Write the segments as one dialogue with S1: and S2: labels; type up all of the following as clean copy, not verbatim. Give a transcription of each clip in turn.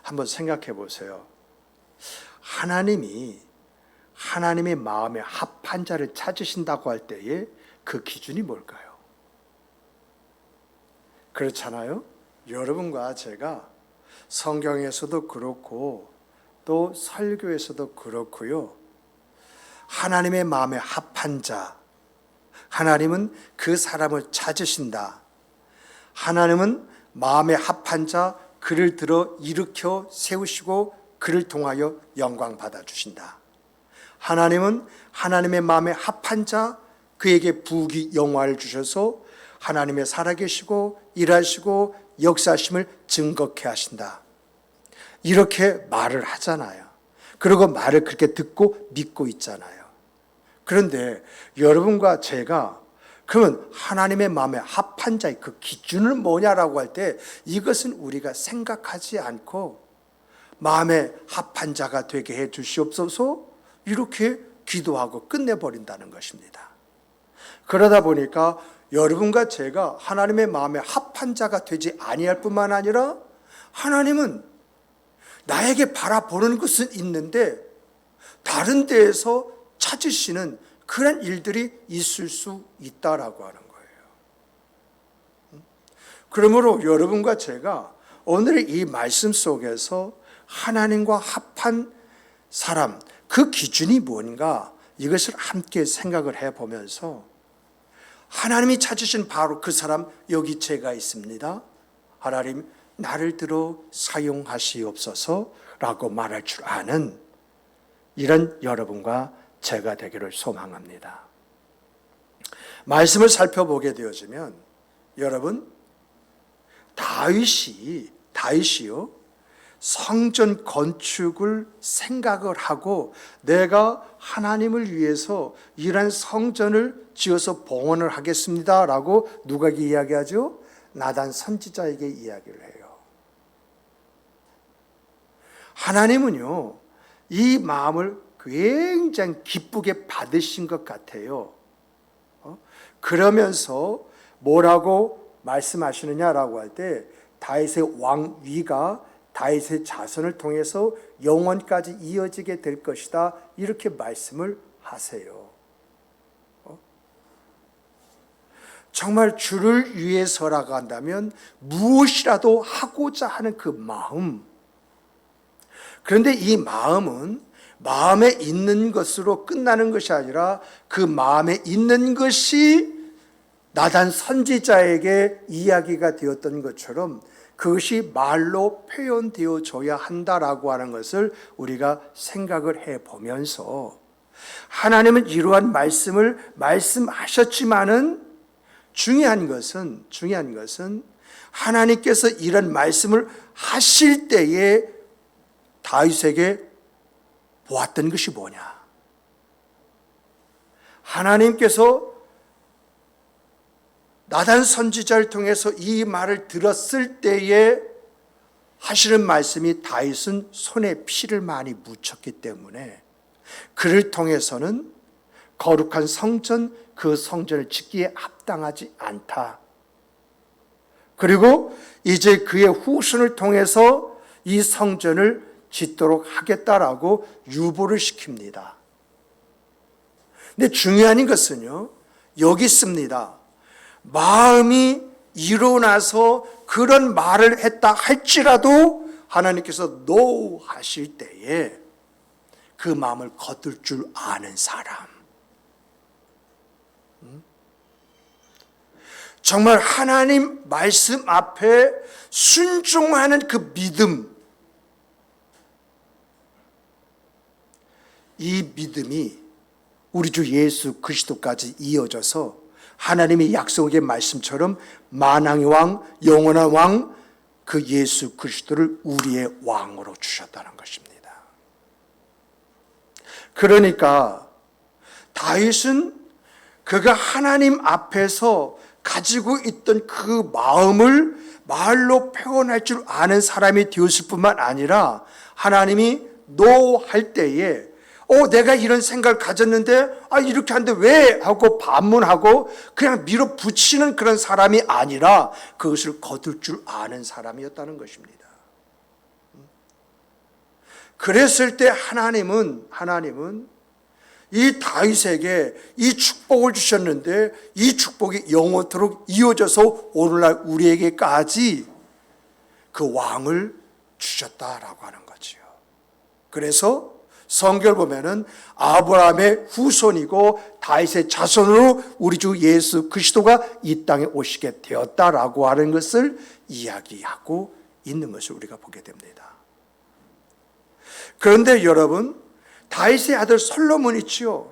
S1: 한번 생각해 보세요. 하나님이 하나님의 마음에 합한 자를 찾으신다고 할 때에 그 기준이 뭘까요? 그렇잖아요? 여러분과 제가 성경에서도 그렇고 또 설교에서도 그렇고요. 하나님의 마음에 합한 자, 하나님은 그 사람을 찾으신다. 하나님은 마음에 합한 자, 그를 들어 일으켜 세우시고 그를 통하여 영광 받아주신다. 하나님은 하나님의 마음에 합한 자, 그에게 부귀 영화를 주셔서 하나님의 살아계시고 일하시고 역사하심을 증거케 하신다. 이렇게 말을 하잖아요. 그리고 말을 그렇게 듣고 믿고 있잖아요. 그런데 여러분과 제가 그러면 하나님의 마음에 합한 자의 그 기준은 뭐냐라고 할 때 이것은 우리가 생각하지 않고 마음에 합한 자가 되게 해 주시옵소서 이렇게 기도하고 끝내버린다는 것입니다. 그러다 보니까 여러분과 제가 하나님의 마음에 합한 자가 되지 아니할 뿐만 아니라 하나님은 나에게 바라보는 것은 있는데 다른 데에서 찾으시는 그런 일들이 있을 수 있다라고 하는 거예요. 그러므로 여러분과 제가 오늘 이 말씀 속에서 하나님과 합한 사람, 그 기준이 뭔가 이것을 함께 생각을 해보면서 하나님이 찾으신 바로 그 사람 여기 제가 있습니다. 하나님 나를 들어 사용하시옵소서라고 말할 줄 아는 이런 여러분과 제가 되기를 소망합니다. 말씀을 살펴보게 되어지면 여러분 다윗이요 성전 건축을 생각을 하고 내가 하나님을 위해서 이런 성전을 지어서 봉헌을 하겠습니다라고 누가에게 이야기하죠? 나단 선지자에게 이야기를 해요. 하나님은요 이 마음을 굉장히 기쁘게 받으신 것 같아요. 그러면서 뭐라고 말씀하시느냐라고 할 때 다윗의 왕위가 다윗의 자손을 통해서 영원까지 이어지게 될 것이다 이렇게 말씀을 하세요. 정말 주를 위해서라고 한다면 무엇이라도 하고자 하는 그 마음. 그런데 이 마음은 마음에 있는 것으로 끝나는 것이 아니라 그 마음에 있는 것이 나단 선지자에게 이야기가 되었던 것처럼 그것이 말로 표현되어져야 한다라고 하는 것을 우리가 생각을 해보면서 하나님은 이러한 말씀을 말씀하셨지만은 중요한 것은 하나님께서 이런 말씀을 하실 때에 다윗에게 보았던 것이 뭐냐? 하나님께서 나단 선지자를 통해서 이 말을 들었을 때에 하시는 말씀이 다윗은 손에 피를 많이 묻혔기 때문에 그를 통해서는 거룩한 성전, 그 성전을 짓기에 합당하지 않다. 그리고 이제 그의 후손을 통해서 이 성전을 짓도록 하겠다라고 유보를 시킵니다. 근데 중요한 것은요, 여기 있습니다. 마음이 일어나서 그런 말을 했다 할지라도 하나님께서 노 하실 때에 그 마음을 거둘 줄 아는 사람. 정말 하나님 말씀 앞에 순종하는 그 믿음, 이 믿음이 우리 주 예수 그리스도까지 이어져서 하나님의 약속의 말씀처럼 만왕의 왕, 영원한 왕, 그 예수 그리스도를 우리의 왕으로 주셨다는 것입니다. 그러니까 다윗은 그가 하나님 앞에서 가지고 있던 그 마음을 말로 표현할 줄 아는 사람이 되었을 뿐만 아니라 하나님이 노 할 때에 내가 이런 생각을 가졌는데 이렇게 하는데 왜? 하고 반문하고 그냥 밀어붙이는 그런 사람이 아니라 그것을 거둘 줄 아는 사람이었다는 것입니다. 그랬을 때 하나님은 이 다윗에게 이 축복을 주셨는데 이 축복이 영원토록 이어져서 오늘날 우리에게까지 그 왕을 주셨다라고 하는 거지요. 그래서 성경을 보면은 아브라함의 후손이고 다윗의 자손으로 우리 주 예수 그리스도가 이 땅에 오시게 되었다라고 하는 것을 이야기하고 있는 것을 우리가 보게 됩니다. 그런데 여러분, 다윗의 아들 솔로몬 있지요.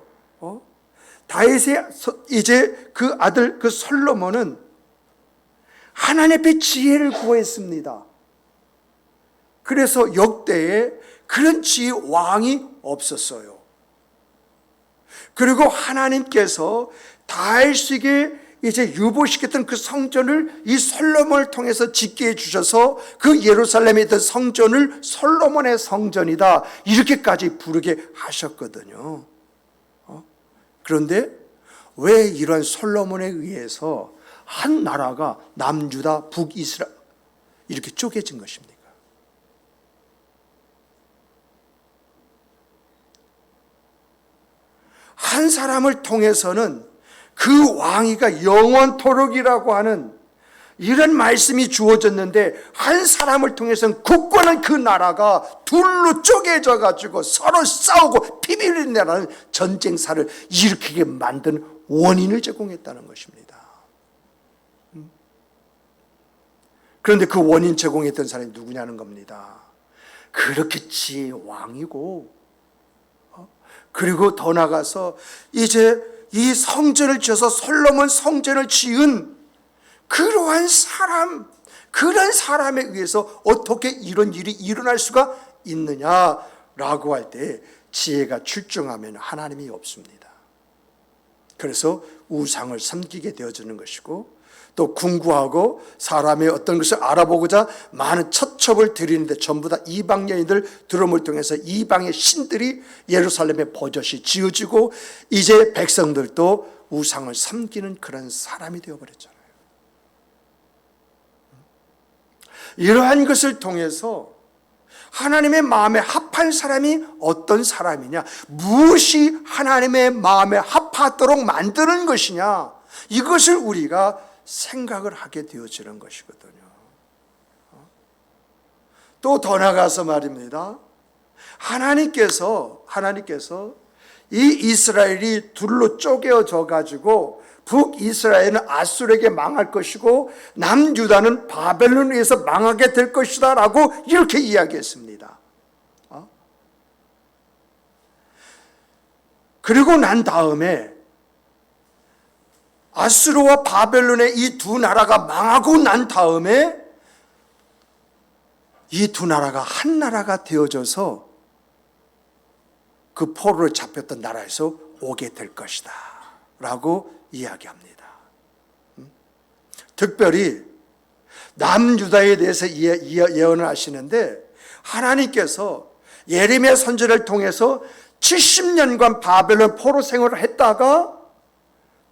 S1: 다윗의 이제 그 아들 그 솔로몬은 하나님 앞에 지혜를 구했습니다. 그래서 역대에 그런 지혜 왕이 없었어요. 그리고 하나님께서 다윗에게 이제 유보시켰던 그 성전을 이 솔로몬을 통해서 짓게 해주셔서 그 예루살렘에 있던 성전을 솔로몬의 성전이다 이렇게까지 부르게 하셨거든요. 그런데 왜 이런 솔로몬에 의해서 한 나라가 남유다 북이스라엘 이렇게 쪼개진 것입니까? 한 사람을 통해서는 그 왕위가 영원토록이라고 하는 이런 말씀이 주어졌는데 한 사람을 통해서는 굳건한 그 나라가 둘로 쪼개져 가지고 서로 싸우고 피비린내 나는 전쟁사를 일으키게 만든 원인을 제공했다는 것입니다. 그런데 그 원인 제공했던 사람이 누구냐는 겁니다. 그렇게 지혜의 왕이고 그리고 더 나가서 이제 이 성전을 지어서 솔로몬 성전을 지은 그러한 사람, 그런 사람에 의해서 어떻게 이런 일이 일어날 수가 있느냐라고 할 때 지혜가 출중하면 하나님이 없습니다. 그래서 우상을 섬기게 되어지는 것이고 또 궁구하고 사람의 어떤 것을 알아보고자 많은 처첩을 드리는데 전부 다 이방 여인들 두려움을 통해서 이방의 신들이 예루살렘에 버젓이 지어지고 이제 백성들도 우상을 섬기는 그런 사람이 되어버렸잖아요. 이러한 것을 통해서 하나님의 마음에 합한 사람이 어떤 사람이냐, 무엇이 하나님의 마음에 합하도록 만드는 것이냐, 이것을 우리가 생각을 하게 되어지는 것이거든요. 또 더 나가서 말입니다. 하나님께서 이 이스라엘이 둘로 쪼개어져 가지고 북이스라엘은 아수르에게 망할 것이고 남유다는 바벨론에 의해서 망하게 될 것이다 라고 이렇게 이야기했습니다. 그리고 난 다음에 아수르와 바벨론의 이 두 나라가 망하고 난 다음에 이 두 나라가 한 나라가 되어져서 그 포로로 잡혔던 나라에서 오게 될 것이다 라고 이야기합니다. 특별히 남유다에 대해서 예언을 하시는데 하나님께서 예레미야 선지자를 통해서 70년간 바벨론 포로 생활을 했다가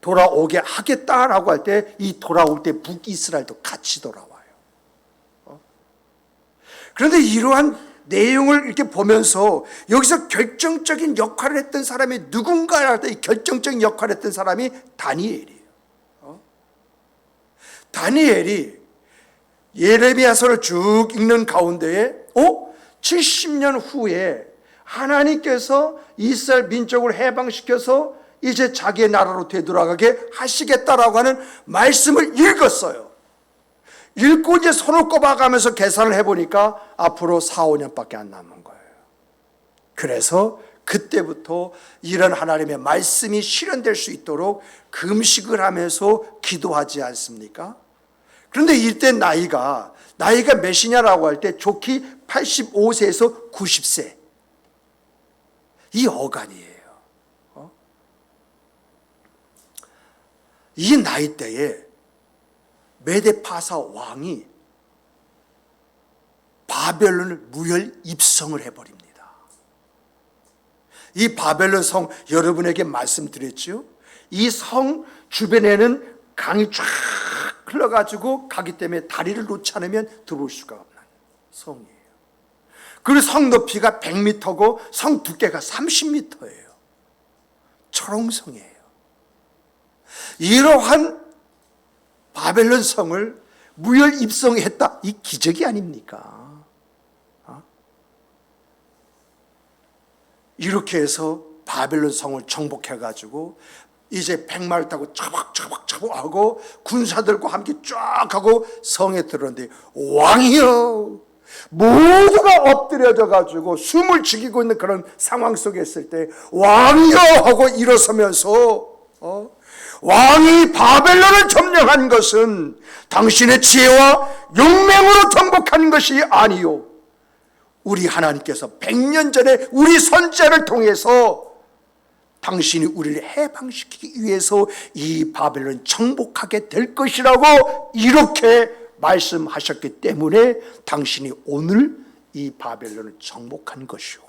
S1: 돌아오게 하겠다라고 할 때 이 돌아올 때 북이스라엘도 같이 돌아와요. 그런데 이러한 내용을 이렇게 보면서 여기서 결정적인 역할을 했던 사람이 누군가 할 때 이 결정적인 역할을 했던 사람이 다니엘이에요. 다니엘이 예레미야서를 쭉 읽는 가운데에 70년 후에 하나님께서 이스라엘 민족을 해방시켜서 이제 자기의 나라로 되돌아가게 하시겠다라고 하는 말씀을 읽었어요. 읽고 이제 손을 꼽아가면서 계산을 해보니까 앞으로 4, 5년밖에 안 남은 거예요. 그래서 그때부터 이런 하나님의 말씀이 실현될 수 있도록 금식을 하면서 기도하지 않습니까? 그런데 이때 나이가 몇이냐라고 할 때 좋기 85세에서 90세 이 어간이에요. 이 나이대에 메데파사 왕이 바벨론을 무혈 입성을 해버립니다. 이 바벨론 성 여러분에게 말씀드렸죠. 이 성 주변에는 강이 쫙 흘러가지고 가기 때문에 다리를 놓지 않으면 들어올 수가 없는 성이에요. 그리고 성 높이가 100m고 성 두께가 30m예요. 철옹성이에요. 이러한 바벨론 성을 무혈 입성했다. 이 기적이 아닙니까? 이렇게 해서 바벨론 성을 정복해가지고 이제 백마를 타고 차박차박하고 군사들과 함께 쫙 하고 성에 들어오는데, 왕이여, 모두가 엎드려져 가지고 숨을 죽이고 있는 그런 상황 속에 있을 때 왕이여 하고 일어서면서 왕이 바벨론을 점령한 것은 당신의 지혜와 용맹으로 정복한 것이 아니요, 우리 하나님께서 100년 전에 우리 선지자를 통해서 당신이 우리를 해방시키기 위해서 이 바벨론 정복하게 될 것이라고 이렇게 말씀하셨기 때문에 당신이 오늘 이 바벨론을 정복한 것이요.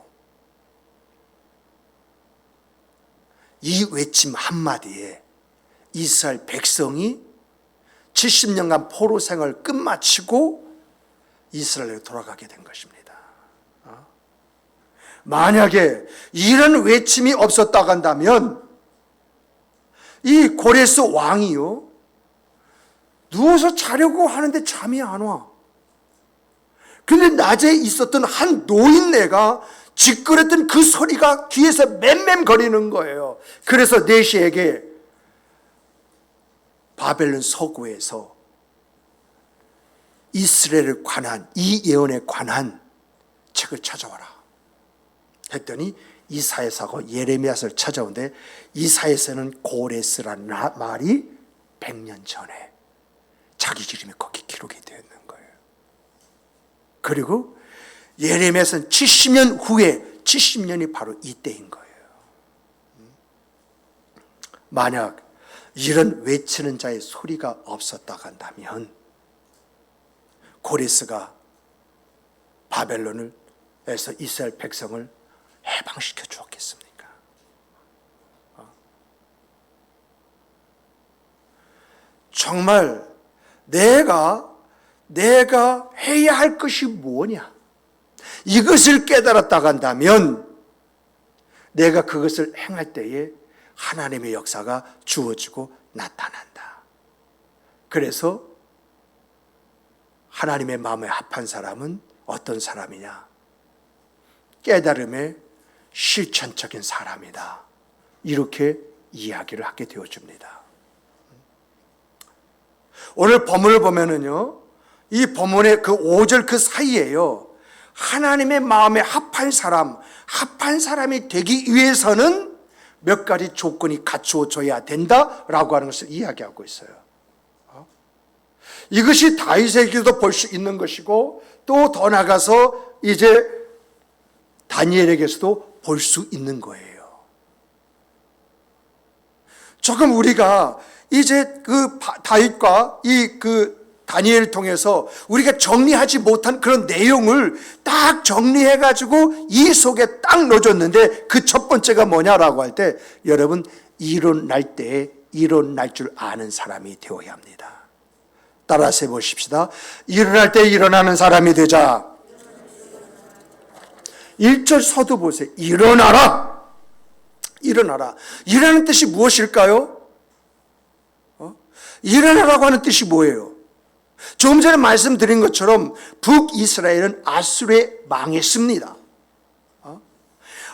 S1: 이 외침 한마디에 이스라엘 백성이 70년간 포로 생활을 끝마치고 이스라엘로 돌아가게 된 것입니다. 만약에 이런 외침이 없었다고 한다면 이 고레스 왕이요, 누워서 자려고 하는데 잠이 안 와. 근데 낮에 있었던 한 노인네가 짖그랬던 그 소리가 귀에서 맴맴거리는 거예요. 그래서 내시에게 바벨론 서구에서 이스라엘에 관한, 이 예언에 관한 책을 찾아와라 했더니 이사야서하고 예레미야서를 찾아오는데, 이사야서는 고레스라는 말이 100년 전에 자기 이름이 거기 기록이 되어 있는 거예요. 그리고 예레미야서는 70년 후에, 70년이 바로 이때인 거예요. 만약 이런 외치는 자의 소리가 없었다고 한다면 고레스가 바벨론에서 이스라엘 백성을 해방시켜 주었겠습니까? 정말 내가 해야 할 것이 뭐냐, 이것을 깨달았다고 한다면 내가 그것을 행할 때에 하나님의 역사가 주어지고 나타난다. 그래서 하나님의 마음에 합한 사람은 어떤 사람이냐? 깨달음의 실천적인 사람이다. 이렇게 이야기를 하게 되어집니다. 오늘 본문을 보면은요, 이 본문의 그 5절 그 사이에요, 하나님의 마음에 합한 사람이 되기 위해서는 몇 가지 조건이 갖추어져야 된다라고 하는 것을 이야기하고 있어요. 이것이 다윗에게도 볼 수 있는 것이고, 또 더 나가서 이제 다니엘에게서도 볼 수 있는 거예요. 조금 우리가 이제 그 다윗과 이 다니엘을 통해서 우리가 정리하지 못한 그런 내용을 딱 정리해가지고 이 속에 딱 넣어줬는데, 그 첫 번째가 뭐냐라고 할 때, 여러분, 일어날 때에 일어날 줄 아는 사람이 되어야 합니다. 따라서 해보십시다. 일어날 때 일어나는 사람이 되자. 1절 서두 보세요. 일어나라. 일어나라. 일어나는 뜻이 무엇일까요? 일어나라고 하는 뜻이 뭐예요? 조금 전에 말씀드린 것처럼 북이스라엘은 아수르에 망했습니다.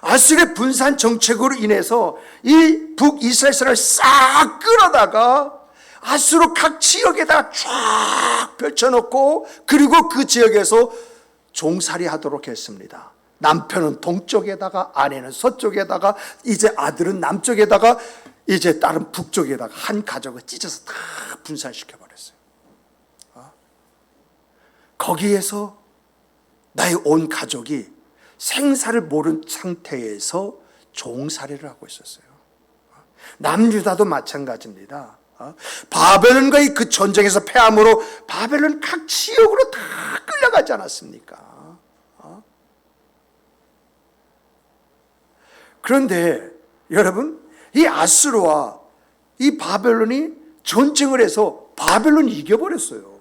S1: 아수르의 분산 정책으로 인해서 이 북이스라엘 사람을 싹 끌어다가 아수르 각 지역에다 쫙 펼쳐놓고, 그리고 그 지역에서 종살이 하도록 했습니다. 남편은 동쪽에다가, 아내는 서쪽에다가, 이제 아들은 남쪽에다가, 이제 딸은 북쪽에다가 한 가족을 찢어서 다 분산시켜 버렸어요. 거기에서 나의 온 가족이 생사를 모른 상태에서 종살이를 하고 있었어요. 남유다도 마찬가지입니다. 바벨론과의 그 전쟁에서 패함으로 바벨론 각 지역으로 다 끌려가지 않았습니까? 그런데 여러분, 이 아수르와 이 바벨론이 전쟁을 해서 바벨론이 이겨버렸어요.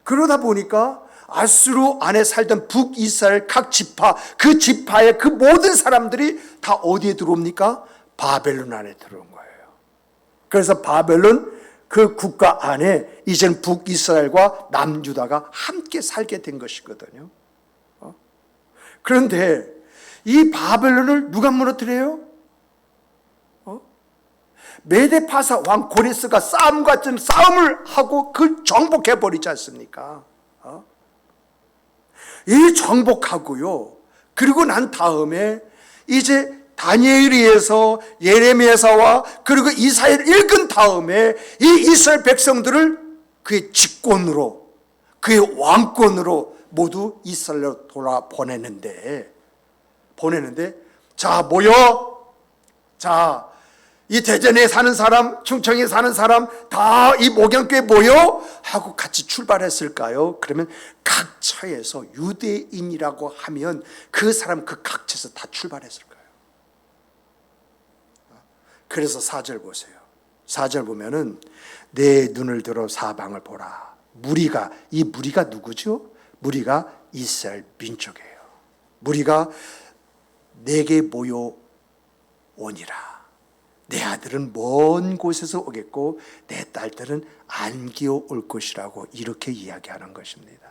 S1: 그러다 보니까 아수르 안에 살던 북이스라엘 각 지파, 그 지파의 그 모든 사람들이 다 어디에 들어옵니까? 바벨론 안에 들어온 거예요. 그래서 바벨론 그 국가 안에 이제는 북이스라엘과 남유다가 함께 살게 된 것이거든요. 그런데 이 바벨론을 누가 무너뜨려요? 메데파사 왕 고레스가 싸움을 하고 그 정복해 버리지 않습니까? 이 정복하고요. 그리고 난 다음에 이제 다니엘에서 예레미야서와 그리고 이사야를 읽은 다음에 이 이스라엘 백성들을 그의 직권으로, 그의 왕권으로 모두 이스라엘로 보내는데 자 모여, 자 이 대전에 사는 사람, 충청에 사는 사람 다 이 목양교에 모여 하고 같이 출발했을까요? 그러면 각처에서 유대인이라고 하면 그 사람 그 각처에서 다 출발했을 거예요. 그래서 4절 보세요. 4절 보면은 내 눈을 들어 사방을 보라. 이 무리가 누구죠? 무리가 이스라엘 민족이에요. 무리가 내게 모여 오니라. 내 아들은 먼 곳에서 오겠고 내 딸들은 안기어 올 것이라고 이렇게 이야기하는 것입니다.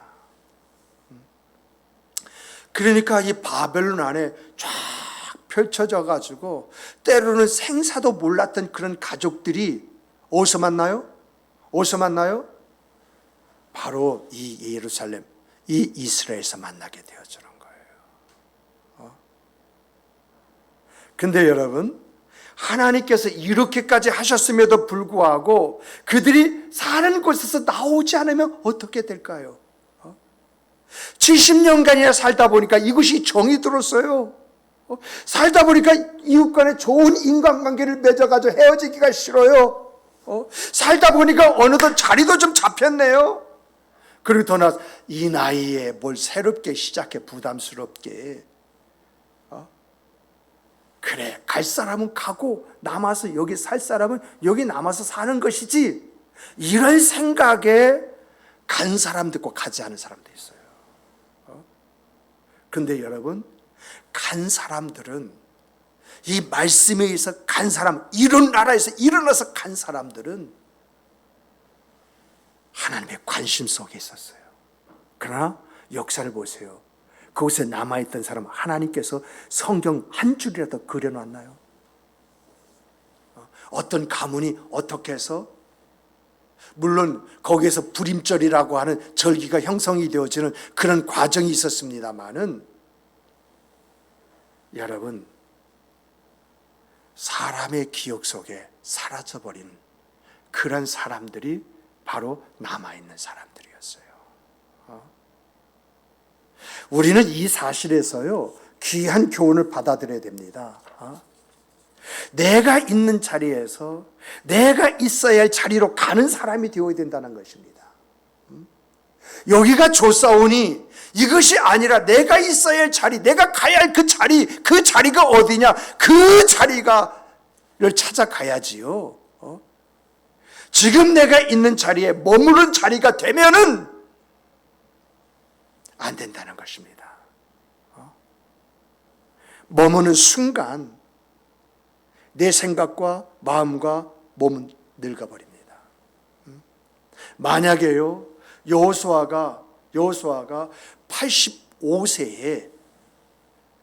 S1: 그러니까 이 바벨론 안에 쫙 펼쳐져 가지고 때로는 생사도 몰랐던 그런 가족들이 어디서 만나요? 어디서 만나요? 바로 이 예루살렘, 이 이스라엘에서 만나게 되어지는 거예요. 근데 여러분, 하나님께서 이렇게까지 하셨음에도 불구하고 그들이 사는 곳에서 나오지 않으면 어떻게 될까요? 70년간이나 살다 보니까 이것이 정이 들었어요. 살다 보니까 이웃 간에 좋은 인간관계를 맺어가지고 헤어지기가 싫어요. 살다 보니까 어느덧 자리도 좀 잡혔네요. 그리고 더 나아서 이 나이에 뭘 새롭게 시작해 부담스럽게. 그래, 갈 사람은 가고 남아서 여기 살 사람은 여기 남아서 사는 것이지, 이런 생각에 간 사람도 있고 가지 않은 사람도 있어요. 그런데 여러분, 간 사람들은, 이 말씀에 의해서 간 사람, 이런 나라에서 일어나서 간 사람들은 하나님의 관심 속에 있었어요. 그러나 역사를 보세요. 그곳에 남아있던 사람, 하나님께서 성경 한 줄이라도 그려놨나요? 어떤 가문이 어떻게 해서, 물론 거기에서 불임절이라고 하는 절기가 형성이 되어지는 그런 과정이 있었습니다마는, 여러분, 사람의 기억 속에 사라져버린 그런 사람들이 바로 남아있는 사람들이었어요. 우리는 이 사실에서요, 귀한 교훈을 받아들여야 됩니다. 내가 있는 자리에서 내가 있어야 할 자리로 가는 사람이 되어야 된다는 것입니다. 여기가 좋사오니 이것이 아니라 내가 있어야 할 자리, 내가 가야 할 그 자리가 어디냐? 그 자리를 찾아가야지요. 지금 내가 있는 자리에 머무른 자리가 되면은 안 된다는 것입니다. 머무는 순간 내 생각과 마음과 몸은 늙어버립니다. 만약에요, 여호수아가 85세에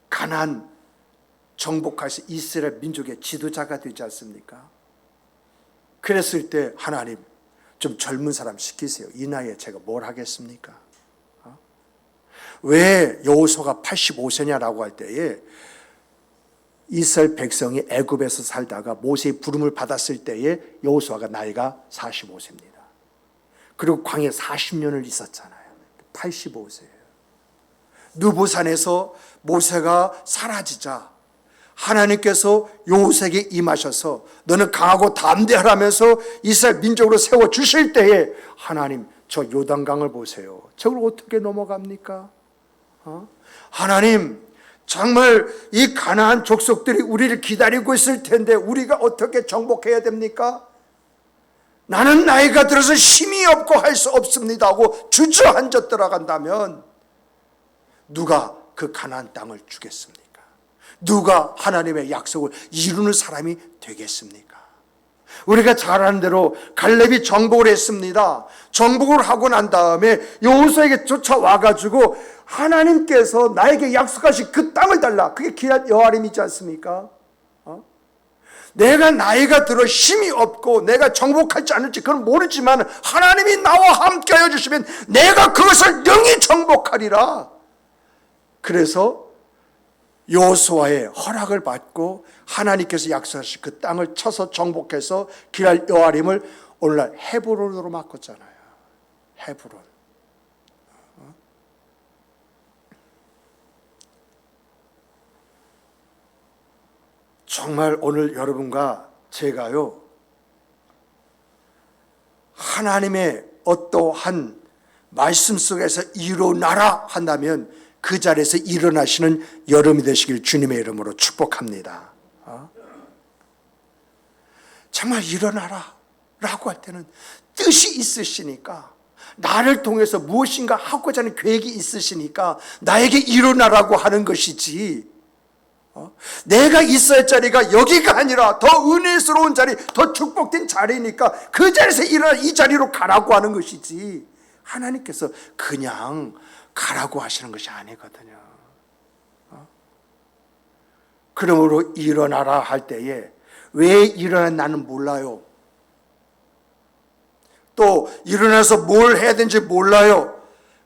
S1: 가나안 정복해서 이스라엘 민족의 지도자가 되지 않습니까? 그랬을 때 하나님, 좀 젊은 사람 시키세요. 이 나이에 제가 뭘 하겠습니까? 왜 여호수아가 85세냐라고 할 때에 이스라엘 백성이 애굽에서 살다가 모세의 부름을 받았을 때에 여호수아가 나이가 45세입니다. 그리고 광야 40년을 있었잖아요. 85세예요. 느보산에서 모세가 사라지자 하나님께서 여호수아에게 임하셔서 너는 강하고 담대하라면서 이스라엘 민족으로 세워주실 때에 하나님, 저 요단강을 보세요. 저걸 어떻게 넘어갑니까? 하나님, 정말 이 가나안 족속들이 우리를 기다리고 있을 텐데 우리가 어떻게 정복해야 됩니까? 나는 나이가 들어서 힘이 힘이 없고 할 수 없습니다 하고 주저앉아 들어간다면 누가 그 가나안 땅을 주겠습니까? 누가 하나님의 약속을 이루는 사람이 되겠습니까? 우리가 잘 아는 대로 갈렙이 정복을 했습니다. 정복을 하고 난 다음에 여호수아에게 쫓아와가지고 하나님께서 나에게 약속하신 그 땅을 달라. 그게 기럇 여아림이지 않습니까? 내가 나이가 들어 힘이 없고 내가 정복할지 않을지 그건 모르지만 하나님이 나와 함께 하여 주시면 내가 그것을 능히 정복하리라. 그래서 여호수아의 허락을 받고 하나님께서 약속하신 그 땅을 쳐서 정복해서 기럇 여아림을 오늘날 헤브론으로 바꿨잖아요. 헤브론. 정말 오늘 여러분과 제가요, 하나님의 어떠한 말씀 속에서 일어나라 한다면 그 자리에서 일어나시는 여러분이 되시길 주님의 이름으로 축복합니다. 정말 일어나라 라고 할 때는 뜻이 있으시니까, 나를 통해서 무엇인가 하고자 하는 계획이 있으시니까 나에게 일어나라고 하는 것이지, 내가 있어야 할 자리가 여기가 아니라 더 은혜스러운 자리, 더 축복된 자리니까 그 자리에서 일어나 이 자리로 가라고 하는 것이지, 하나님께서 그냥 가라고 하시는 것이 아니거든요. 그러므로 일어나라 할 때에 왜 일어나 나는 몰라요. 또 일어나서 뭘 해야 되는지 몰라요.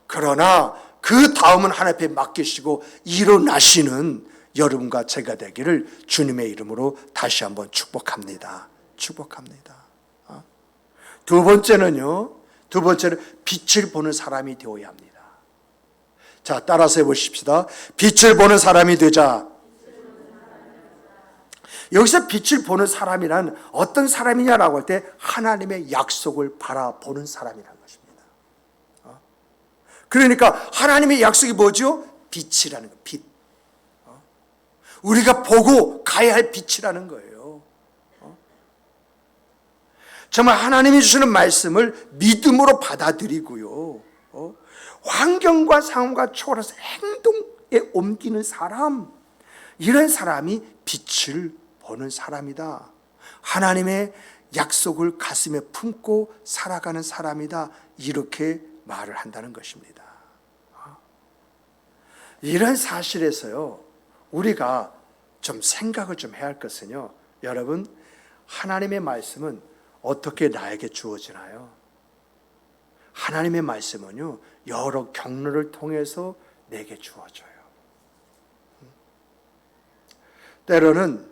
S1: 그러나 그 다음은 하나님 앞에 맡기시고 일어나시는 여러분과 제가 되기를 주님의 이름으로 다시 한번 축복합니다. 축복합니다. 두 번째는 빛을 보는 사람이 되어야 합니다. 자, 따라서 해보십시다. 빛을 보는 사람이 되자. 여기서 빛을 보는 사람이란 어떤 사람이냐라고 할 때 하나님의 약속을 바라보는 사람이라는 것입니다. 그러니까 하나님의 약속이 뭐죠? 빛이라는 거, 빛. 우리가 보고 가야 할 빛이라는 거예요. 정말 하나님이 주시는 말씀을 믿음으로 받아들이고요, 환경과 상황과 초월해서 행동에 옮기는 사람, 이런 사람이 빛을 보는 사람이다. 하나님의 약속을 가슴에 품고 살아가는 사람이다. 이렇게 말을 한다는 것입니다. 이런 사실에서요, 우리가 좀 생각을 좀 해야 할 것은요, 여러분, 하나님의 말씀은 어떻게 나에게 주어지나요? 하나님의 말씀은요, 여러 경로를 통해서 내게 주어져요. 때로는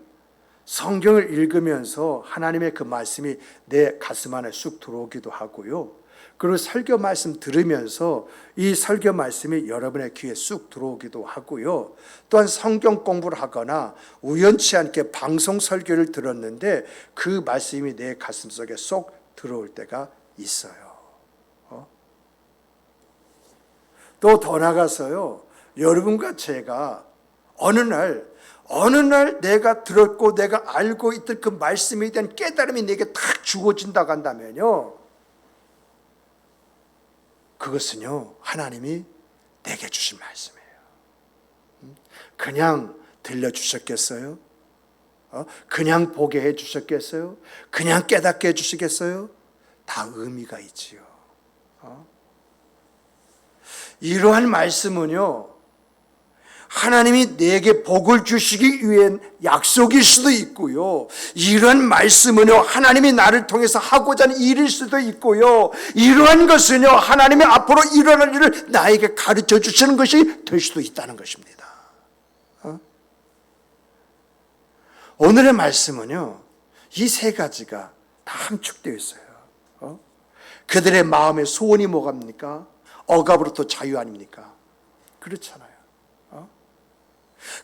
S1: 성경을 읽으면서 하나님의 그 말씀이 내 가슴 안에 쑥 들어오기도 하고요, 그리고 설교 말씀 들으면서 이 설교 말씀이 여러분의 귀에 쑥 들어오기도 하고요, 또한 성경 공부를 하거나 우연치 않게 방송 설교를 들었는데 그 말씀이 내 가슴 속에 쏙 들어올 때가 있어요. 또 더 나가서요, 여러분과 제가 어느 날 내가 들었고 내가 알고 있던 그 말씀에 대한 깨달음이 내게 딱 주어진다고 한다면요, 그것은요, 하나님이 내게 주신 말씀이에요. 그냥 들려주셨겠어요? 그냥 보게 해주셨겠어요? 그냥 깨닫게 해주시겠어요? 다 의미가 있지요. 이러한 말씀은요, 하나님이 내게 복을 주시기 위한 약속일 수도 있고요, 이러한 말씀은요, 하나님이 나를 통해서 하고자 하는 일일 수도 있고요, 이러한 것은요, 하나님이 앞으로 일어날 일을 나에게 가르쳐 주시는 것이 될 수도 있다는 것입니다. 오늘의 말씀은요, 이 세 가지가 다 함축되어 있어요. 그들의 마음의 소원이 뭐갑니까? 억압으로부터 자유 아닙니까? 그렇잖아요.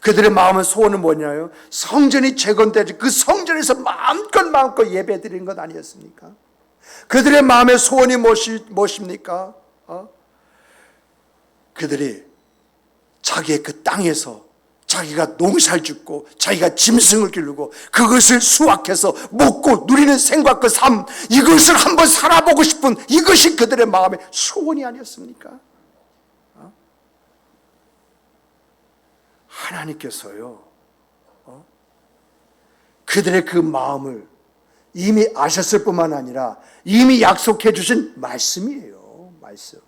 S1: 그들의 마음의 소원은 뭐냐요? 성전이 재건되지, 그 성전에서 마음껏 예배 드리는 것 아니었습니까? 그들의 마음의 소원이 무엇입니까? 그들이 자기의 그 땅에서 자기가 농사를 짓고 자기가 짐승을 기르고 그것을 수확해서 먹고 누리는 생각과 삶, 이것을 한번 살아보고 싶은 이것이 그들의 마음의 소원이 아니었습니까? 하나님께서요, 그들의 그 마음을 이미 아셨을 뿐만 아니라 이미 약속해 주신 말씀이에요. 말씀.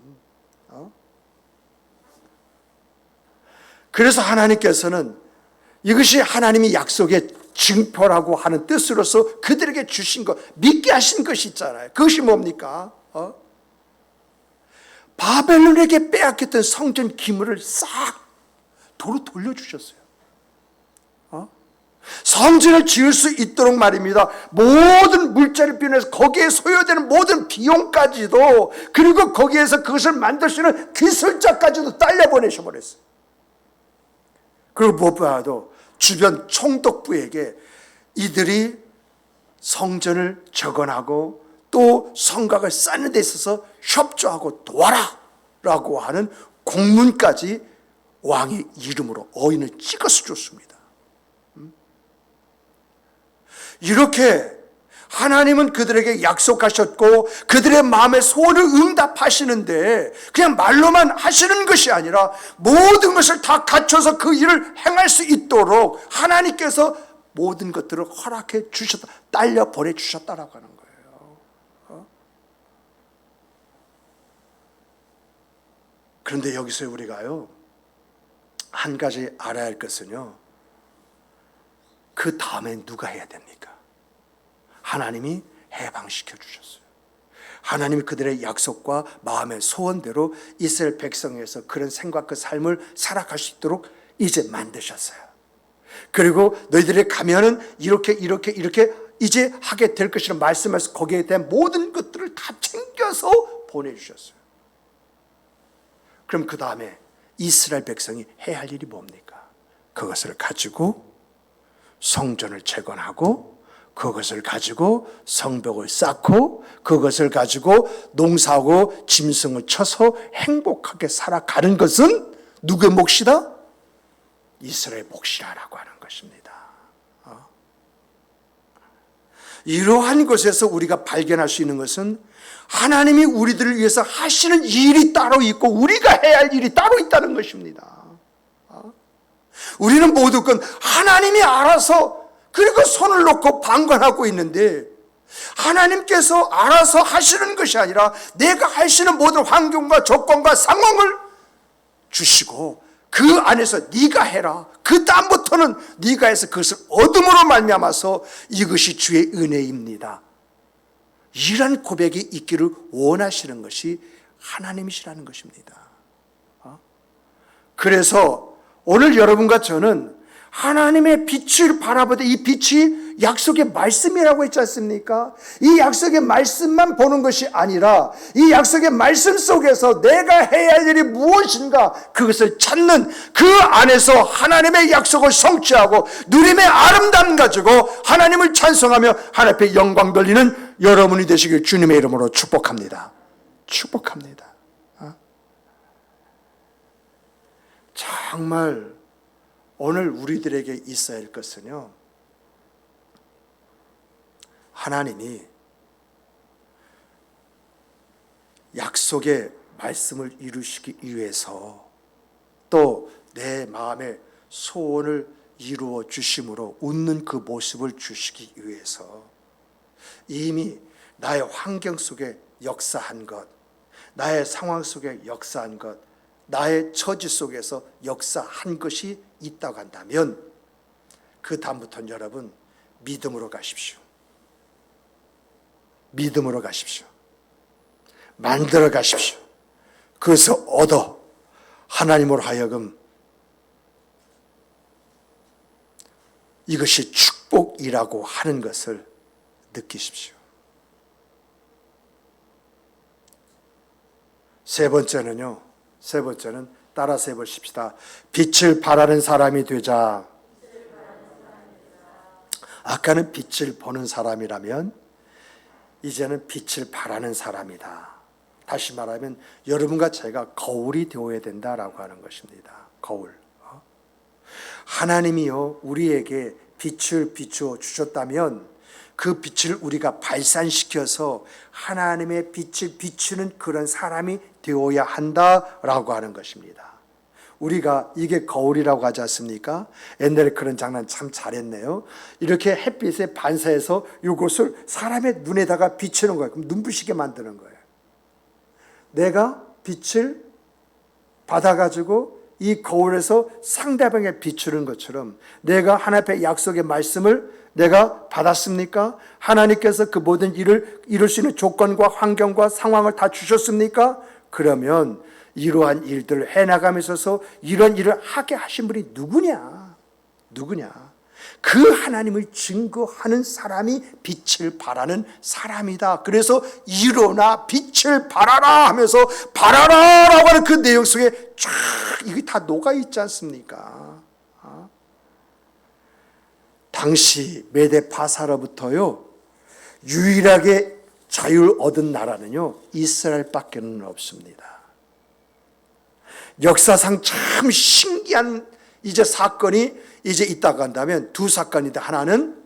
S1: 그래서 하나님께서는 이것이 하나님이 약속의 증표라고 하는 뜻으로서 그들에게 주신 것, 믿게 하신 것이 있잖아요. 그것이 뭡니까? 바벨론에게 빼앗겼던 성전 기물을 싹 도로 돌려주셨어요. 성전을 지을 수 있도록 말입니다. 모든 물자를 비롯해서 거기에 소요되는 모든 비용까지도, 그리고 거기에서 그것을 만들 수 있는 기술자까지도 딸려 보내셔 버렸어요. 그리고 무엇보다도 주변 총독부에게 이들이 성전을 재건하고 또 성곽을 쌓는 데 있어서 협조하고 도와라 라고 하는 공문까지 왕의 이름으로 어인을 찍어서 줬습니다. 이렇게 하나님은 그들에게 약속하셨고 그들의 마음의 소원을 응답하시는데 그냥 말로만 하시는 것이 아니라 모든 것을 다 갖춰서 그 일을 행할 수 있도록 하나님께서 모든 것들을 허락해 주셨다, 딸려 보내주셨다라고 하는 거예요. 그런데 여기서 우리가요, 한 가지 알아야 할 것은요, 그 다음에 누가 해야 됩니까? 하나님이 해방시켜 주셨어요. 하나님이 그들의 약속과 마음의 소원대로 이스라엘 백성에서 그런 생각과 삶을 살아갈 수 있도록 이제 만드셨어요. 그리고 너희들이 가면은 이렇게 이제 하게 될 것이라 말씀해서 거기에 대한 모든 것들을 다 챙겨서 보내주셨어요. 그럼 그 다음에 이스라엘 백성이 해야 할 일이 뭡니까? 그것을 가지고 성전을 재건하고 그것을 가지고 성벽을 쌓고 그것을 가지고 농사하고 짐승을 쳐서 행복하게 살아가는 것은 누구의 몫이다? 이스라엘 몫이라고 하는 것입니다. 이러한 것에서 우리가 발견할 수 있는 것은 하나님이 우리들을 위해서 하시는 일이 따로 있고 우리가 해야 할 일이 따로 있다는 것입니다. 우리는 모두 하나님이 알아서 그리고 손을 놓고 방관하고 있는데 하나님께서 알아서 하시는 것이 아니라 내가 하시는 모든 환경과 조건과 상황을 주시고 그 안에서 네가 해라. 그 다음부터는 네가 해서 그것을 얻음으로 말미암아서 이것이 주의 은혜입니다. 이런 고백이 있기를 원하시는 것이 하나님이시라는 것입니다. 그래서 오늘 여러분과 저는 하나님의 빛을 바라보되 이 빛이 약속의 말씀이라고 했지 않습니까? 이 약속의 말씀만 보는 것이 아니라 이 약속의 말씀 속에서 내가 해야 할 일이 무엇인가 그것을 찾는 그 안에서 하나님의 약속을 성취하고 누림의 아름다움 가지고 하나님을 찬송하며 하나님 앞에 영광 돌리는 여러분이 되시길 주님의 이름으로 축복합니다. 축복합니다. 정말 오늘 우리들에게 있어야 할 것은요, 하나님이 약속의 말씀을 이루시기 위해서 또 내 마음의 소원을 이루어 주심으로 웃는 그 모습을 주시기 위해서 이미 나의 환경 속에 역사한 것, 나의 상황 속에 역사한 것, 나의 처지 속에서 역사한 것이 있다고 한다면 그 다음부터는 여러분 믿음으로 가십시오. 믿음으로 가십시오. 만들어 가십시오. 그래서 얻어 하나님으로 하여금 이것이 축복이라고 하는 것을 느끼십시오. 세 번째는 따라서 해보십시다. 빛을 발하는 사람이 되자. 아까는 빛을 보는 사람이라면 이제는 빛을 발하는 사람이다. 다시 말하면 여러분과 제가 거울이 되어야 된다라고 하는 것입니다. 거울. 하나님이요 우리에게 빛을 비추어 주셨다면 그 빛을 우리가 발산시켜서 하나님의 빛을 비추는 그런 사람이 되어야 한다라고 하는 것입니다. 우리가 이게 거울이라고 하지 않습니까? 옛날에 그런 장난 참 잘했네요. 이렇게 햇빛에 반사해서 이것을 사람의 눈에다가 비추는 거예요. 그럼 눈부시게 만드는 거예요. 내가 빛을 받아가지고 이 거울에서 상대방에 비추는 것처럼 내가 하나님 앞에 약속의 말씀을 내가 받았습니까? 하나님께서 그 모든 일을 이룰 수 있는 조건과 환경과 상황을 다 주셨습니까? 그러면 이러한 일들을 해나감에 있어서 이런 일을 하게 하신 분이 누구냐? 그 하나님을 증거하는 사람이 빛을 발하는 사람이다. 그래서 일어나 빛을 발하라 하면서 발하라라고 하는 그 내용 속에 쫙 이게 다 녹아 있지 않습니까? 당시 메데 파사로부터요 유일하게 자유를 얻은 나라는요 이스라엘밖에는 없습니다. 역사상 참 신기한 이제 사건이 이제 있다고 한다면 두 사건인데, 하나는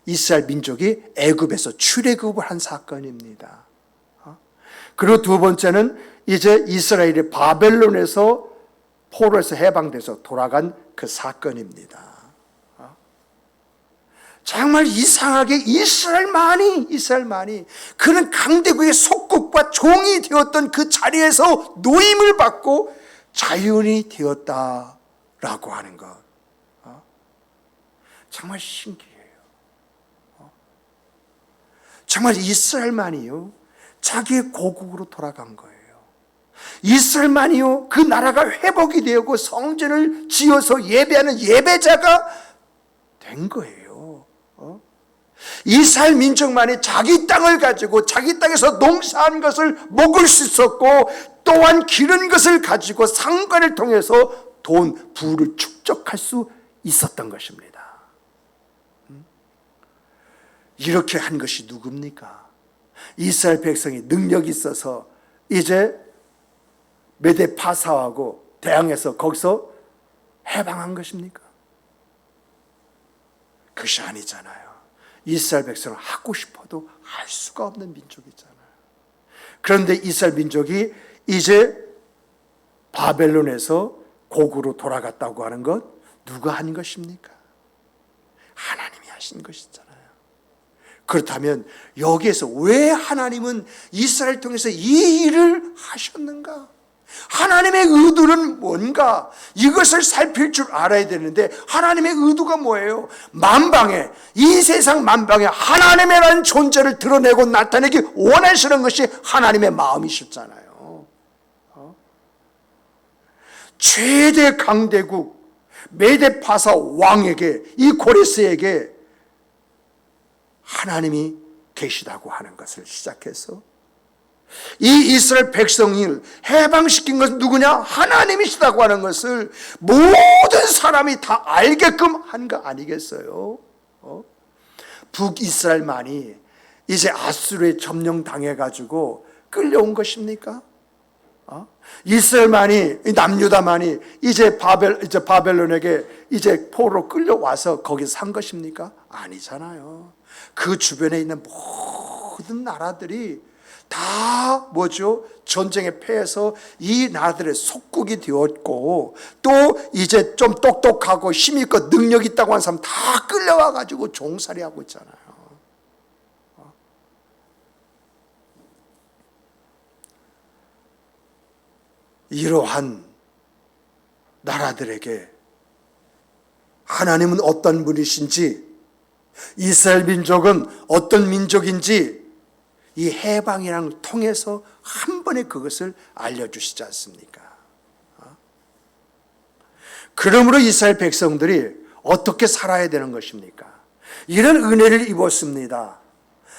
S1: 이스라엘 민족이 애굽에서 출애굽을 한 사건입니다. 그리고 두 번째는 이제 이스라엘이 바벨론에서 포로에서 해방돼서 돌아간 그 사건입니다. 정말 이상하게 이스라엘만이 그는 강대국의 속국과 종이 되었던 그 자리에서 노임을 받고 자유인이 되었다라고 하는 것. 정말 신기해요. 정말 이스라엘만이요 자기의 고국으로 돌아간 거예요. 이스라엘만이요 그 나라가 회복이 되고 성전을 지어서 예배하는 예배자가 된 거예요. 이스라엘 민족만이 자기 땅을 가지고 자기 땅에서 농사한 것을 먹을 수 있었고, 또한 기른 것을 가지고 상관을 통해서 돈, 부를 축적할 수 있었던 것입니다. 이렇게 한 것이 누굽니까? 이스라엘 백성이 능력이 있어서 이제 메데 파사하고 대항해서 거기서 해방한 것입니까? 그것이 아니잖아요. 이스라엘 백성은 하고 싶어도 할 수가 없는 민족이잖아요. 그런데 이스라엘 민족이 이제 바벨론에서 고국으로 돌아갔다고 하는 것, 누가 한 것입니까? 하나님이 하신 것이잖아요. 그렇다면 여기에서 왜 하나님은 이스라엘 통해서 이 일을 하셨는가? 하나님의 의도는 뭔가? 이것을 살필 줄 알아야 되는데, 하나님의 의도가 뭐예요? 만방에, 이 세상 만방에 하나님이라는 존재를 드러내고 나타내기 원하시는 것이 하나님의 마음이셨잖아요. 최대 강대국 메데 파사 왕에게, 이 고레스에게 하나님이 계시다고 하는 것을 시작해서 이 이스라엘 백성을 해방시킨 것은 누구냐? 하나님이시다고 하는 것을 모든 사람이 다 알게끔 한 거 아니겠어요? 북이스라엘만이 이제 아수르에 점령당해가지고 끌려온 것입니까? 이스라엘만이, 남유다만이 이제 바벨론에게 이제 포로로 끌려와서 거기서 산 것입니까? 아니잖아요. 그 주변에 있는 모든 나라들이 다 뭐죠? 전쟁에 패해서 이 나라들의 속국이 되었고, 또 이제 좀 똑똑하고 힘있고 능력 있다고 하는 사람 다 끌려와가지고 종살이 하고 있잖아요. 이러한 나라들에게 하나님은 어떤 분이신지, 이스라엘 민족은 어떤 민족인지 이 해방이랑 통해서 한 번에 그것을 알려주시지 않습니까? 그러므로 이스라엘 백성들이 어떻게 살아야 되는 것입니까? 이런 은혜를 입었습니다.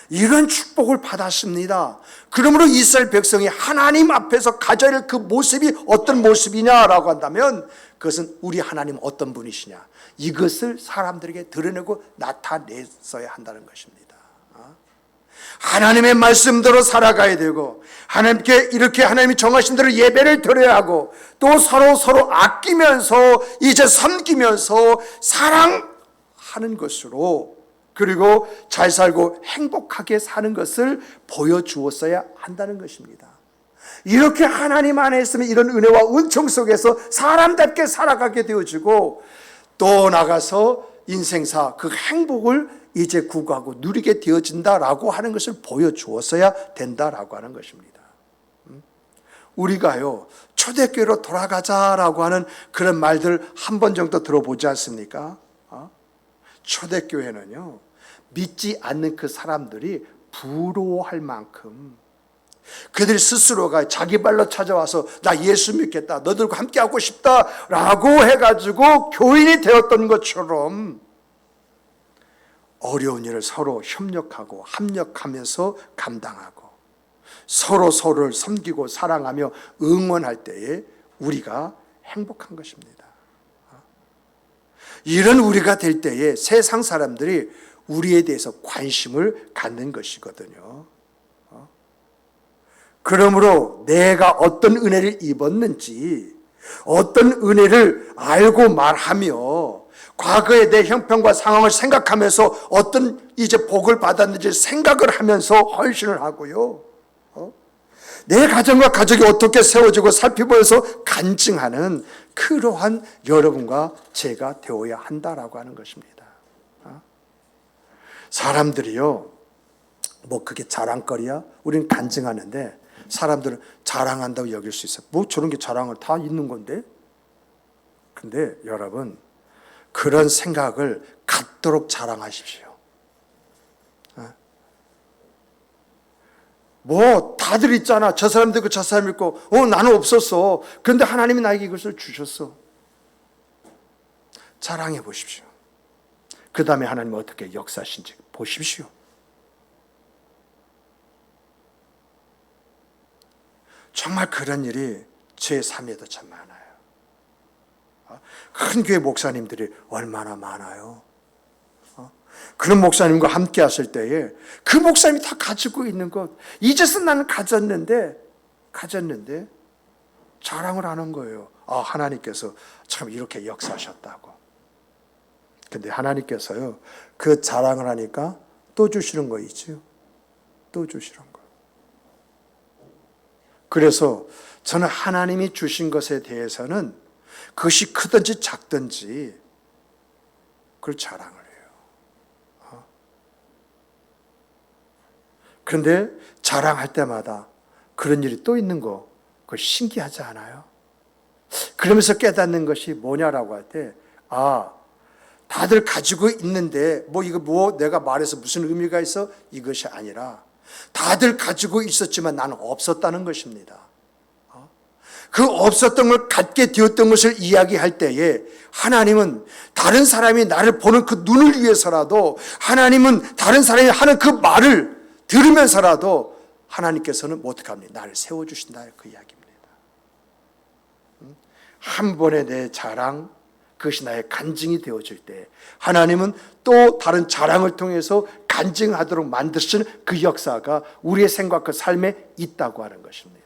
S1: 이런 축복을 받았습니다. 그러므로 이스라엘 백성이 하나님 앞에서 가져야 할 그 모습이 어떤 모습이냐라고 한다면, 그것은 우리 하나님 어떤 분이시냐, 이것을 사람들에게 드러내고 나타냈어야 한다는 것입니다. 하나님의 말씀대로 살아가야 되고, 하나님께 이렇게 하나님이 정하신 대로 예배를 드려야 하고, 또 서로 아끼면서 이제 섬기면서 사랑하는 것으로, 그리고 잘 살고 행복하게 사는 것을 보여주었어야 한다는 것입니다. 이렇게 하나님 안에 있으면 이런 은혜와 은총 속에서 사람답게 살아가게 되어지고, 또 나가서 인생사 그 행복을 이제 구가하고 누리게 되어진다라고 하는 것을 보여주었어야 된다라고 하는 것입니다. 우리가요, 초대교회로 돌아가자라고 하는 그런 말들 한 번 정도 들어보지 않습니까? 초대교회는요, 믿지 않는 그 사람들이 부러워할 만큼 그들 스스로가 자기 발로 찾아와서 나 예수 믿겠다, 너들과 함께하고 싶다라고 해가지고 교인이 되었던 것처럼 어려운 일을 서로 협력하고 합력하면서 감당하고 서로를 섬기고 사랑하며 응원할 때에 우리가 행복한 것입니다. 이런 우리가 될 때에 세상 사람들이 우리에 대해서 관심을 갖는 것이거든요. 그러므로 내가 어떤 은혜를 입었는지, 어떤 은혜를 알고 말하며 과거의 내 형편과 상황을 생각하면서 어떤 이제 복을 받았는지 생각을 하면서 헌신을 하고요, 내 가정과 가족이 어떻게 세워지고 살펴보면서 간증하는 그러한 여러분과 제가 되어야 한다라고 하는 것입니다. 사람들이요, 뭐 그게 자랑거리야? 우리는 간증하는데 사람들은 자랑한다고 여길 수 있어요. 뭐 저런 게 자랑을 다 있는 건데? 근데 여러분, 그런 생각을 갖도록 자랑하십시오. 뭐 다들 있잖아. 저 사람도 있고 저 사람 있고, 나는 없었어. 그런데 하나님이 나에게 이것을 주셨어. 자랑해 보십시오. 그 다음에 하나님은 어떻게 역사하신지 보십시오. 정말 그런 일이 제 삶에도 참 많아요. 큰 교회 목사님들이 얼마나 많아요. 그런 목사님과 함께 하실 때에 그 목사님이 다 가지고 있는 것, 이제서 나는 가졌는데 자랑을 하는 거예요. 하나님께서 참 이렇게 역사하셨다고. 근데 하나님께서요, 그 자랑을 하니까 또 주시는 거 있죠. 또 주시는 거. 그래서 저는 하나님이 주신 것에 대해서는 그것이 크든지 작든지 그걸 자랑을 해요. 그런데 자랑할 때마다 그런 일이 또 있는 거, 그거 신기하지 않아요? 그러면서 깨닫는 것이 뭐냐라고 할 때, 다들 가지고 있는데 이거 내가 말해서 무슨 의미가 있어? 이것이 아니라 다들 가지고 있었지만 나는 없었다는 것입니다. 그 없었던 걸 갖게 되었던 것을 이야기할 때에 하나님은 다른 사람이 나를 보는 그 눈을 위해서라도, 하나님은 다른 사람이 하는 그 말을 들으면서라도 하나님께서는 어떻게 합니까? 나를 세워주신다, 그 이야기입니다. 한 번의 내 자랑, 그것이 나의 간증이 되어질 때 하나님은 또 다른 자랑을 통해서 간증하도록 만드신 그 역사가 우리의 생각, 그 삶에 있다고 하는 것입니다.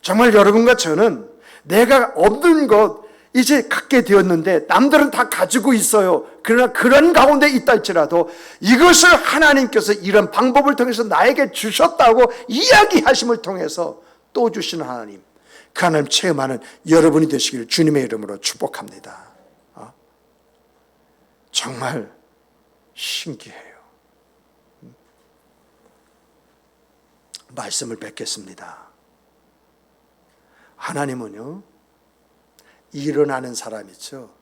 S1: 정말 여러분과 저는 내가 없는 것 이제 갖게 되었는데 남들은 다 가지고 있어요. 그러나 그런 가운데 있다 할지라도 이것을 하나님께서 이런 방법을 통해서 나에게 주셨다고 이야기하심을 통해서 또 주시는 하나님, 그 하나님 체험하는 여러분이 되시기를 주님의 이름으로 축복합니다. 정말 신기해요. 말씀을 뵙겠습니다. 하나님은요, 일어나는 사람 있죠.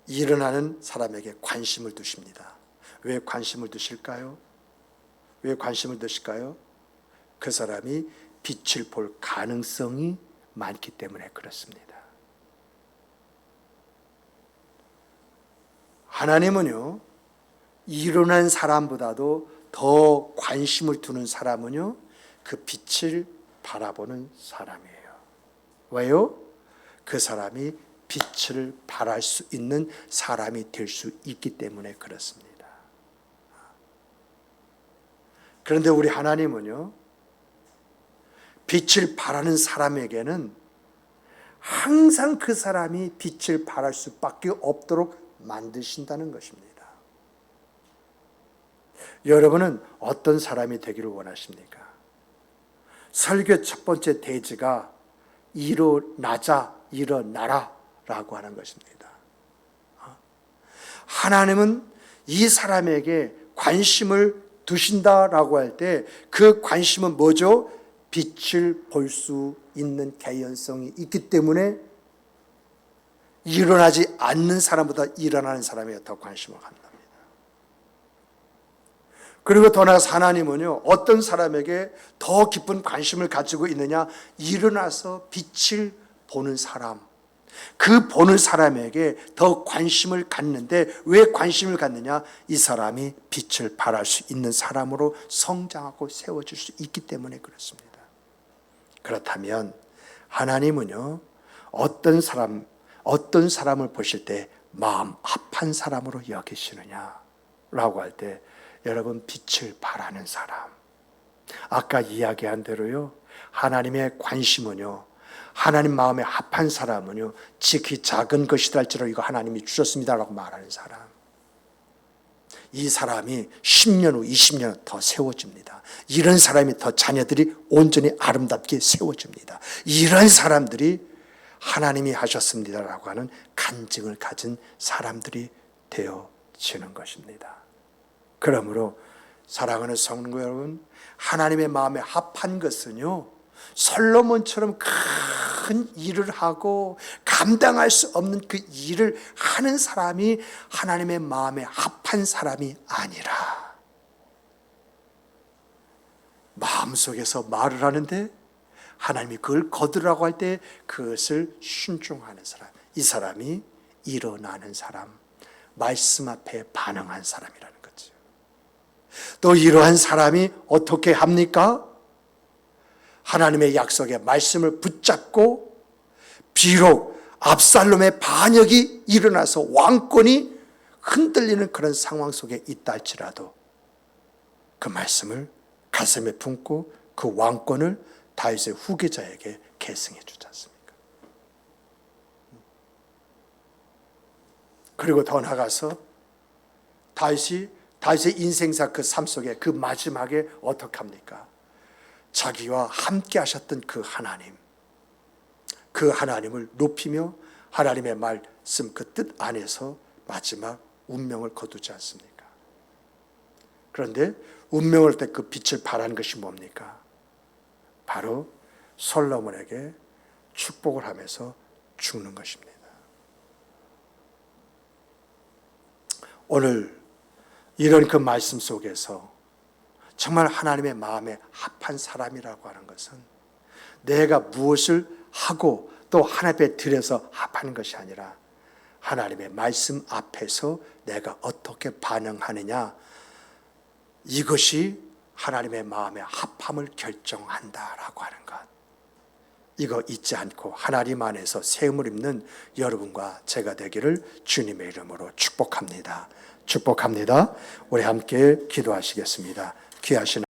S1: 일어나는 사람에게 관심을 두십니다. 왜 관심을 두실까요? 왜 관심을 두실까요? 그 사람이 빛을 볼 가능성이 많기 때문에 그렇습니다. 하나님은요, 일어난 사람보다도 더 관심을 두는 사람은요, 그 빛을 바라보는 사람이에요. 왜요? 그 사람이 빛을 발할 수 있는 사람이 될 수 있기 때문에 그렇습니다. 그런데 우리 하나님은요, 빛을 발하는 사람에게는 항상 그 사람이 빛을 발할 수밖에 없도록 만드신다는 것입니다. 여러분은 어떤 사람이 되기를 원하십니까? 설교 첫 번째 대지가 일어나자, 일어나라 라고 하는 것입니다. 하나님은 이 사람에게 관심을 두신다라고 할 때 그 관심은 뭐죠? 빛을 볼 수 있는 개연성이 있기 때문에 일어나지 않는 사람보다 일어나는 사람에 더 관심을 갖는답니다. 그리고 더 나아가서 하나님은요, 어떤 사람에게 더 깊은 관심을 가지고 있느냐? 일어나서 빛을 보는 사람, 그 보는 사람에게 더 관심을 갖는데, 왜 관심을 갖느냐? 이 사람이 빛을 발할 수 있는 사람으로 성장하고 세워질 수 있기 때문에 그렇습니다. 그렇다면 하나님은요, 어떤 사람을 보실 때 마음 합한 사람으로 여기시느냐라고 할 때, 여러분, 빛을 발하는 사람, 아까 이야기한 대로요, 하나님의 관심은요, 하나님 마음에 합한 사람은요, 지극히 작은 것이다 할지라도 이거 하나님이 주셨습니다라고 말하는 사람, 이 사람이 10년 후 20년 후 더 세워집니다. 이런 사람이 더 자녀들이 온전히 아름답게 세워집니다. 이런 사람들이 하나님이 하셨습니다라고 하는 간증을 가진 사람들이 되어지는 것입니다. 그러므로 사랑하는 성도 여러분, 하나님의 마음에 합한 것은요, 솔로몬처럼 큰 일을 하고 감당할 수 없는 그 일을 하는 사람이 하나님의 마음에 합한 사람이 아니라, 마음속에서 말을 하는데 하나님이 그걸 거두라고 할 때 그것을 순종하는 사람, 이 사람이 일어나는 사람, 말씀 앞에 반응한 사람이라는 거죠. 또 이러한 사람이 어떻게 합니까? 하나님의 약속의 말씀을 붙잡고, 비록 압살롬의 반역이 일어나서 왕권이 흔들리는 그런 상황 속에 있다 할지라도 그 말씀을 가슴에 품고 그 왕권을 다윗의 후계자에게 계승해 주지 않습니까? 그리고 더 나아가서 다윗의 인생사 그 삶 속에 그 마지막에 어떻게 합니까? 자기와 함께 하셨던 그 하나님을 높이며 하나님의 말씀 그 뜻 안에서 마지막 운명을 거두지 않습니까? 그런데 운명을 때 그 빛을 발하는 것이 뭡니까? 바로 솔로몬에게 축복을 하면서 죽는 것입니다. 오늘 이런 그 말씀 속에서 정말 하나님의 마음에 합한 사람이라고 하는 것은 내가 무엇을 하고 또 하나님 앞에 드려서 합하는 것이 아니라 하나님의 말씀 앞에서 내가 어떻게 반응하느냐, 이것이 하나님의 마음의 합함을 결정한다라고 하는 것, 이거 잊지 않고 하나님 안에서 세움을 입는 여러분과 제가 되기를 주님의 이름으로 축복합니다. 축복합니다. 우리 함께 기도하시겠습니다. 귀하신